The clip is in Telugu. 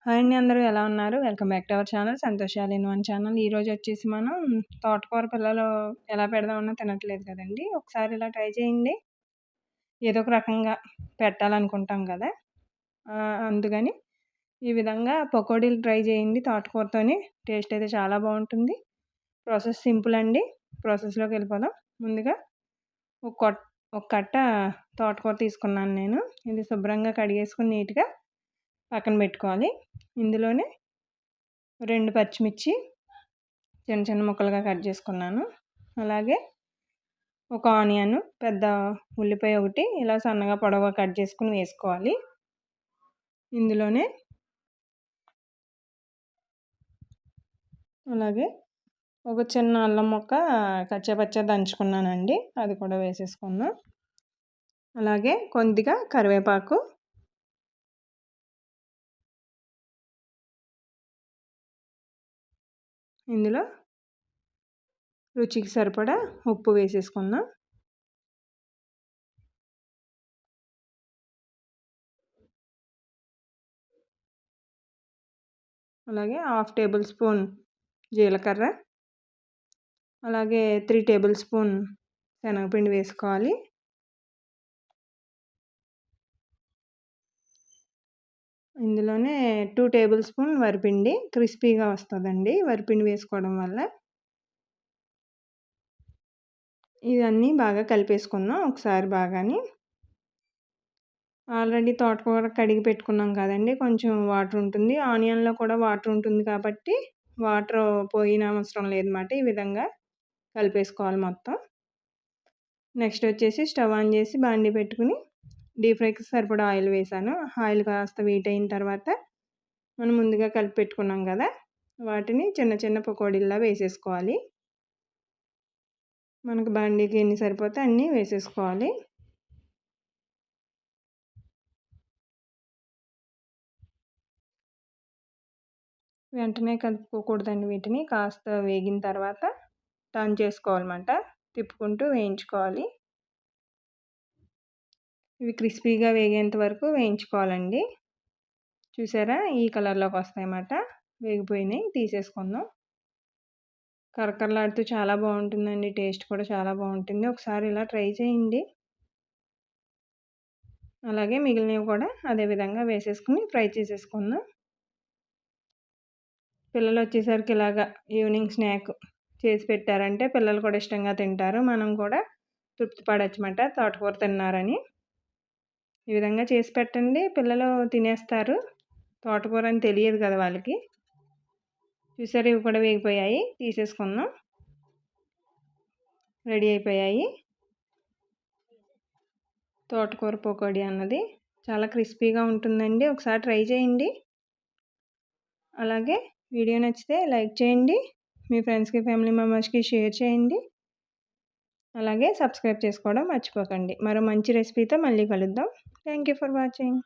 హాయ్ అండి, అందరూ ఎలా ఉన్నారు? Welcome back to our channel Santosh all in one channel. ఈరోజు వచ్చేసి మనం తోటకూర పిల్లలు ఎలా పెడదామన్నా తినట్లేదు కదండి. ఒకసారి ఇలా ట్రై చేయండి. ఏదో ఒక రకంగా పెట్టాలనుకుంటాం కదా, అందుకని ఈ విధంగా పకోడీలు ట్రై చేయండి తోటకూరతోని. టేస్ట్ అయితే చాలా బాగుంటుంది. ప్రాసెస్ సింపుల్ అండి. ప్రాసెస్లోకి వెళ్ళిపోదాం. ముందుగా ఒక కొట్ ఒక కట్ట తోటకూర తీసుకున్నాను నేను. ఇది శుభ్రంగా కడిగేసుకుని నీట్గా పక్కన పెట్టుకోవాలి. ఇందులోనే 2 పచ్చిమిర్చి చిన్న చిన్న ముక్కలుగా కట్ చేసుకున్నాను. అలాగే ఒక ఆనియన్, పెద్ద ఉల్లిపాయ ఒకటి ఇలా సన్నగా పొడవుగా కట్ చేసుకుని వేసుకోవాలి. ఇందులోనే అలాగే ఒక చిన్న అల్లం ముక్క కచ్చాపచ్చా దంచుకున్నానండి, అది కూడా వేసేసుకుందాం. అలాగే కొద్దిగా కరివేపాకు, ఇందులో రుచికి సరిపడా ఉప్పు వేసేసుకుందాం. అలాగే 1/2 టేబుల్ స్పూన్ జీలకర్ర, అలాగే 3 టేబుల్ స్పూన్ శనగపిండి వేసుకోవాలి. ఇందులోనే 2 టేబుల్ స్పూన్ వరిపిండి, క్రిస్పీగా వస్తుందండి వరిపిండి వేసుకోవడం వల్ల. ఇవన్నీ బాగా కలిపేసుకుందాం ఒకసారి బాగాని. ఆల్రెడీ తోటకూర కడిగి పెట్టుకున్నాం కదండి, కొంచెం వాటర్ ఉంటుంది. ఆనియన్లో కూడా వాటర్ ఉంటుంది కాబట్టి వాటర్ పోయిన అవసరం లేదన్నమాట. ఈ విధంగా కలిపేసుకోవాలి మొత్తం. నెక్స్ట్ వచ్చేసి స్టవ్ ఆన్ చేసి బాండీ పెట్టుకుని డీప్ ఫ్రైకి సరిపడా ఆయిల్ వేసాను. ఆయిల్ కాస్త హీట్ అయిన తర్వాత మనం ముందుగా కలిపి పెట్టుకున్నాం కదా, వాటిని చిన్న చిన్న పకోడీల్లా వేసేసుకోవాలి. మనకు బాండీకి ఎన్ని సరిపోతే అన్నీ వేసేసుకోవాలి. వెంటనే కలుపుకోకూడదండి, వీటిని కాస్త వేగిన తర్వాత టర్న్ చేసుకోవాలన్నమాట. తిప్పుకుంటూ వేయించుకోవాలి. ఇవి క్రిస్పీగా వేగేంత వరకు వేయించుకోవాలండి. చూసారా, ఈ కలర్లోకి వస్తాయన్నమాట. వేగిపోయినాయి, తీసేసుకుందాం. కరకరలాడుతూ చాలా బాగుంటుందండి. టేస్ట్ కూడా చాలా బాగుంటుంది. ఒకసారి ఇలా ట్రై చేయండి. అలాగే మిగిలినవి కూడా అదే విధంగా వేసేసుకుని ఫ్రై చేసేసుకుందాం. పిల్లలు వచ్చేసరికి ఇలాగా ఈవినింగ్ స్నాక్ చేసి పెట్టారంటే పిల్లలు కూడా ఇష్టంగా తింటారు. మనం కూడా తృప్తి పడొచ్చమాట తోటకూర తిన్నారని. ఈ విధంగా చేసి పెట్టండి, పిల్లలు తినేస్తారు. తోటకూర అని తెలియదు కదా వాళ్ళకి. చూసారు, ఇవి కూడా వేగిపోయాయి, తీసేసుకుందాం. రెడీ అయిపోయాయి తోటకూర పకోడీ అన్నది. చాలా క్రిస్పీగా ఉంటుందండి. ఒకసారి ట్రై చేయండి. అలాగే వీడియో నచ్చితే లైక్ చేయండి, మీ ఫ్రెండ్స్కి ఫ్యామిలీ మెంబర్స్కి షేర్ చేయండి. అలాగే సబ్స్క్రైబ్ చేసుకోవడం మర్చిపోకండి. మరో మంచి రెసిపీతో మళ్ళీ కలుద్దాం. Thank you for watching.